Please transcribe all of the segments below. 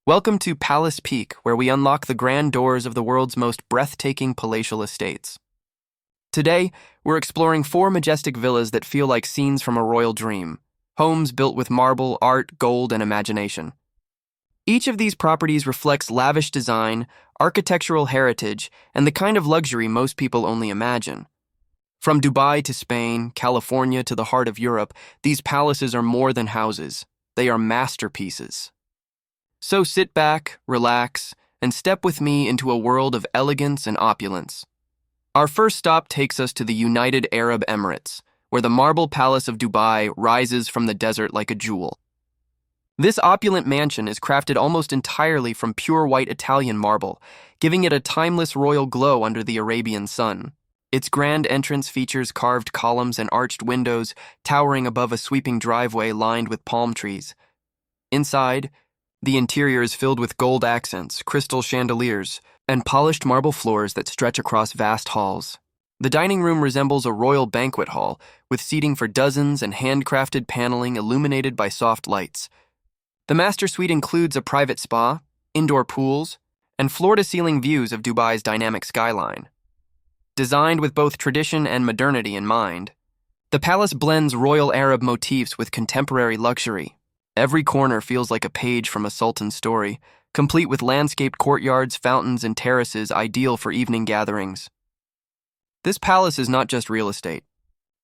Welcome to Palace Peak, where we unlock the grand doors of the world's most breathtaking palatial estates. Today, we're exploring 4 majestic villas that feel like scenes from a royal dream, homes built with marble, art, gold, and imagination. Each of these properties reflects lavish design, architectural heritage, and the kind of luxury most people only imagine. From Dubai to Spain, California to the heart of Europe, these palaces are more than houses. They are masterpieces. So sit back, relax, and step with me into a world of elegance and opulence. Our first stop takes us to the United Arab Emirates, where the marble palace of Dubai rises from the desert like a jewel. This opulent mansion is crafted almost entirely from pure white Italian marble, giving it a timeless royal glow under the Arabian sun. Its grand entrance features carved columns and arched windows towering above a sweeping driveway lined with palm trees. Inside, the interior is filled with gold accents, crystal chandeliers, and polished marble floors that stretch across vast halls. The dining room resembles a royal banquet hall, with seating for dozens and handcrafted paneling illuminated by soft lights. The master suite includes a private spa, indoor pools, and floor-to-ceiling views of Dubai's dynamic skyline. Designed with both tradition and modernity in mind, the palace blends royal Arab motifs with contemporary luxury. Every corner feels like a page from a sultan's story, complete with landscaped courtyards, fountains, and terraces ideal for evening gatherings. This palace is not just real estate.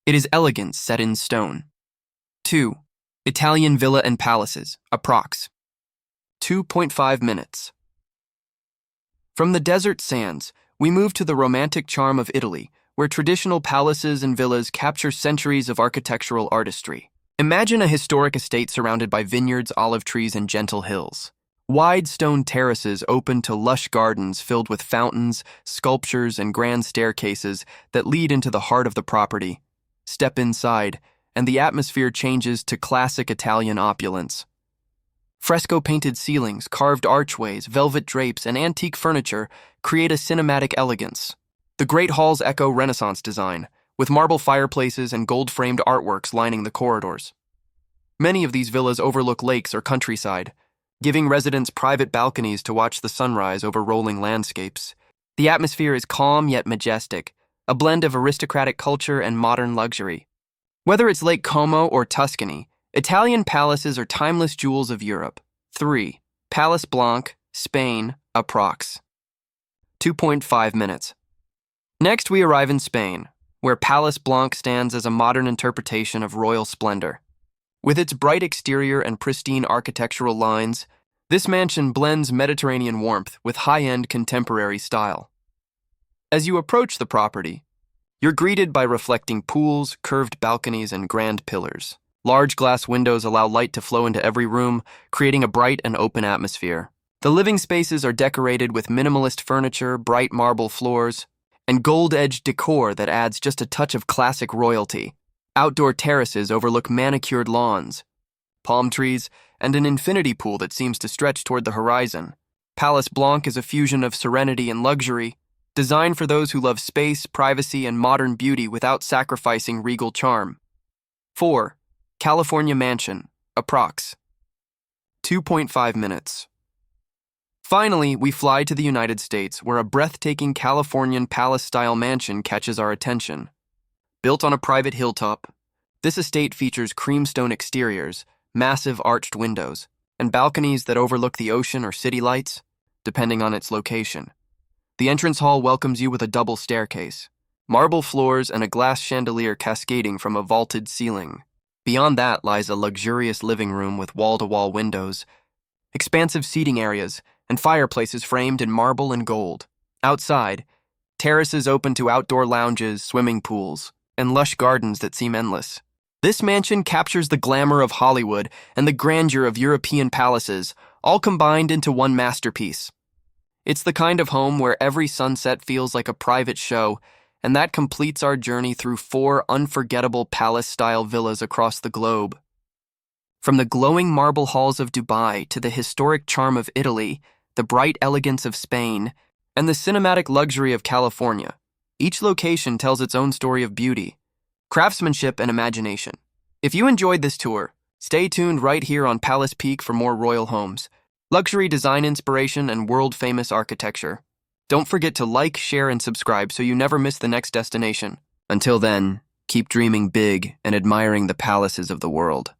It is elegance set in stone. 2. Italian Villa and Palaces, approx. 2.5 minutes. From the desert sands, we move to the romantic charm of Italy, where traditional palaces and villas capture centuries of architectural artistry. Imagine a historic estate surrounded by vineyards, olive trees, and gentle hills. Wide stone terraces open to lush gardens filled with fountains, sculptures, and grand staircases that lead into the heart of the property. Step inside, and the atmosphere changes to classic Italian opulence. Fresco-painted ceilings, carved archways, velvet drapes, and antique furniture create a cinematic elegance. The great halls echo Renaissance design, with marble fireplaces and gold-framed artworks lining the corridors. Many of these villas overlook lakes or countryside, giving residents private balconies to watch the sunrise over rolling landscapes. The atmosphere is calm yet majestic, a blend of aristocratic culture and modern luxury. Whether it's Lake Como or Tuscany, Italian palaces are timeless jewels of Europe. 3. Palace Blanc, Spain, approx. 2.5 minutes. Next, we arrive in Spain, where Palace Blanc stands as a modern interpretation of royal splendor. With its bright exterior and pristine architectural lines, this mansion blends Mediterranean warmth with high-end contemporary style. As you approach the property, you're greeted by reflecting pools, curved balconies, and grand pillars. Large glass windows allow light to flow into every room, creating a bright and open atmosphere. The living spaces are decorated with minimalist furniture, bright marble floors, and gold-edged decor that adds just a touch of classic royalty. Outdoor terraces overlook manicured lawns, palm trees, and an infinity pool that seems to stretch toward the horizon. Palace Blanc is a fusion of serenity and luxury, designed for those who love space, privacy, and modern beauty without sacrificing regal charm. 4. California Mansion, approx. 2.5 minutes. Finally, we fly to the United States, where a breathtaking Californian palace-style mansion catches our attention. Built on a private hilltop, this estate features creamstone exteriors, massive arched windows, and balconies that overlook the ocean or city lights, depending on its location. The entrance hall welcomes you with a double staircase, marble floors, and a glass chandelier cascading from a vaulted ceiling. Beyond that lies a luxurious living room with wall-to-wall windows, expansive seating areas, and fireplaces framed in marble and gold. Outside, terraces open to outdoor lounges, swimming pools, and lush gardens that seem endless. This mansion captures the glamour of Hollywood and the grandeur of European palaces, all combined into one masterpiece. It's the kind of home where every sunset feels like a private show, and that completes our journey through 4 unforgettable palace-style villas across the globe. From the glowing marble halls of Dubai to the historic charm of Italy, the bright elegance of Spain, and the cinematic luxury of California, each location tells its own story of beauty, craftsmanship, and imagination. If you enjoyed this tour, stay tuned right here on Palace Peak for more royal homes. luxury design inspiration, and world-famous architecture. Don't forget to like, share, and subscribe so you never miss the next destination. Until then, keep dreaming big and admiring the palaces of the world.